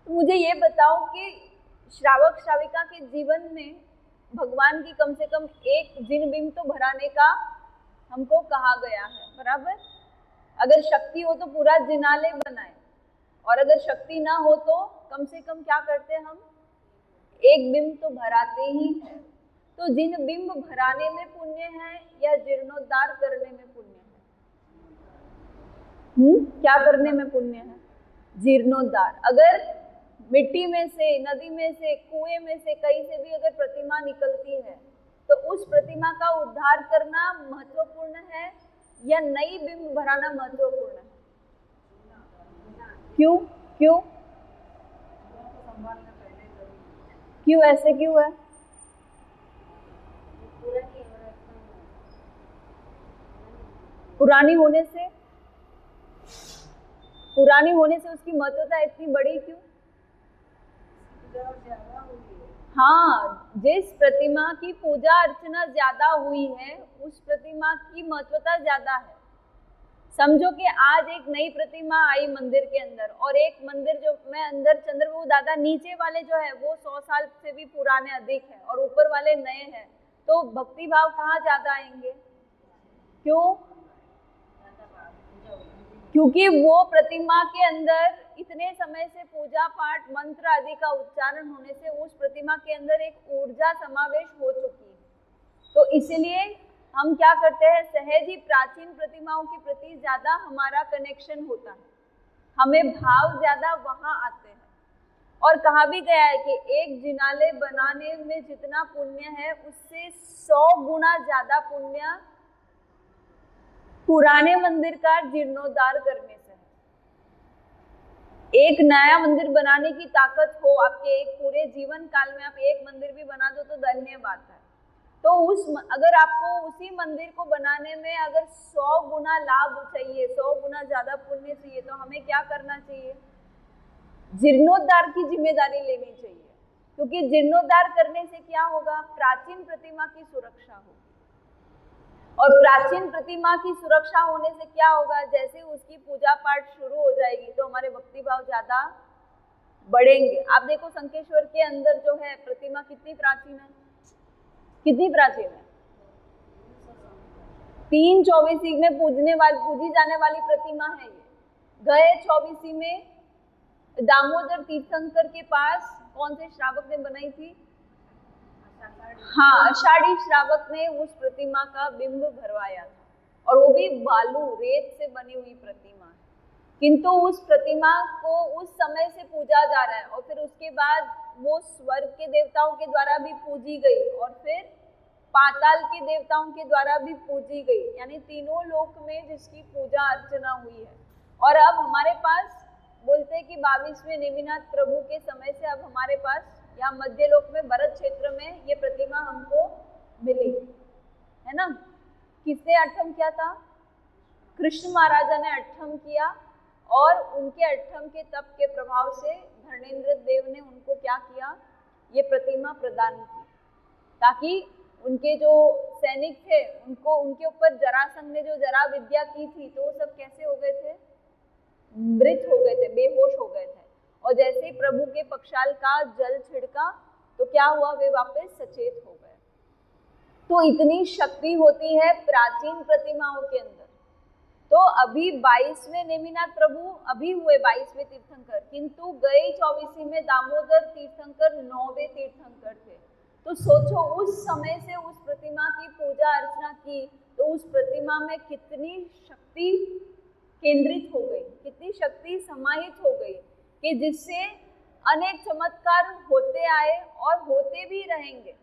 तो मुझे ये बताओ कि श्रावक श्राविका के जीवन में भगवान की कम से कम एक जिन बिंब तो भराने का हमको कहा गया है, बराबर। अगर शक्ति हो तो पूरा जिनालय बनाए, और अगर शक्ति ना हो तो कम से कम क्या करते हैं हम, एक बिंब तो भराते ही हैं। तो जिन बिंब भराने में पुण्य है या जीर्णोद्धार करने में पुण्य है? क्या करने में पुण्य है? जीर्णोद्धार। अगर मिट्टी में से, नदी में से, कुएं में से, कहीं से भी अगर प्रतिमा निकलती है तो उस प्रतिमा का उद्धार करना महत्वपूर्ण है या नई बिंब भराना महत्वपूर्ण है? क्यों क्यों क्यों ऐसे क्यों है? पुरानी होने से उसकी महत्वता इतनी बड़ी क्यों? हाँ, जिस प्रतिमा की पूजा अर्चना ज्यादा हुई है उस प्रतिमा की महत्वता ज्यादा है। समझो कि आज एक नई प्रतिमा आई मंदिर के अंदर, और एक मंदिर जो में अंदर चंद्रबाबू दादा, नीचे वाले जो है वो 100 साल से भी पुराने अधिक है और ऊपर वाले नए हैं, तो भक्ति भाव कहाँ ज्यादा आएंगे? क्यों? क्योंकि वो प्रतिमा के अंदर इतने समय से पूजा पाठ मंत्र आदि का उच्चारण होने से उस प्रतिमा के अंदर एक ऊर्जा समावेश हो चुकी है। तो इसलिए हम क्या करते हैं, सहज ही प्राचीन प्रतिमाओं के प्रति ज्यादा हमारा कनेक्शन होता है, हमें भाव ज्यादा वहां आते हैं। और कहा भी गया है कि एक जिनालय बनाने में जितना पुण्य है उससे 100 गुना ज्यादा पुण्य पुराने मंदिर का जीर्णोद्धार करने से है। एक नया मंदिर बनाने की ताकत हो आपके एक पूरे जीवन काल में, आप एक मंदिर भी बना दो तो धन्य बात है। तो अगर आपको उसी मंदिर को बनाने में अगर 100 गुना लाभ चाहिए, 100 गुना ज्यादा पुण्य चाहिए, तो हमें क्या करना चाहिए? जीर्णोद्धार की जिम्मेदारी लेनी चाहिए। क्योंकि जीर्णोद्धार करने से क्या होगा, प्राचीन प्रतिमा की सुरक्षा होगी, और प्राचीन प्रतिमा की सुरक्षा होने से क्या होगा, जैसे उसकी पूजा पाठ शुरू हो जाएगी तो हमारे भक्ति भाव ज्यादा बढ़ेंगे। आप देखो संकेश्वर के अंदर जो है प्रतिमा कितनी प्राचीन है, कितनी प्राचीन है? 324 में पूजी जाने वाली प्रतिमा है ये। गए 24 में दामोदर तीर्थंकर के पास कौन से श्रावक ने बनाई थी? हाँ, आषाढ़ी श्रावक ने उस प्रतिमा का बिंब भरवाया था, और वो भी बालू रेत से बनी हुई प्रतिमा है। किंतु उस प्रतिमा को उस समय से पूजा जा रहा है, और फिर उसके बाद वो स्वर्ग के देवताओं के द्वारा भी पूजी गई और फिर पाताल के देवताओं के द्वारा भी पूजी गई, यानी तीनों लोक में जिसकी पूजा अर्चना हुई है। और अब हमारे पास बोलते हैं कि 22वें नेमिनाथ प्रभु के समय से अब हमारे पास यहाँ मध्य लोक में भरत क्षेत्र में ये प्रतिमा हमको मिली है ना। किसने अट्ठम किया था? कृष्ण महाराजा ने अट्ठम किया, और उनके अट्ठम के तप के प्रभाव से धर्मेंद्र देव ने उनको क्या किया, ये प्रतिमा प्रदान की, ताकि उनके जो सैनिक थे उनको, उनके ऊपर जरासंध ने जो जरा विद्या की थी तो वो सब कैसे हो गए थे? मृत हो गए थे, बेहोश हो गए थे। और जैसे ही प्रभु के पक्षाल का जल छिड़का तो क्या हुआ, वे वापस सचेत हो गए। तो इतनी शक्ति होती है प्राचीन प्रतिमाओं के अंदर। तो अभी 22वें नेमिनाथ प्रभु अभी हुए 22वें तीर्थंकर, किंतु गए 24 में दामोदर तीर्थंकर 9वें तीर्थंकर थे। तो सोचो उस समय से उस प्रतिमा की पूजा अर्चना की तो उस प्रतिमा में कितनी शक्ति केंद्रित हो गई, कितनी शक्ति समाहित हो गई, कि जिससे अनेक चमत्कार होते आए और होते भी रहेंगे।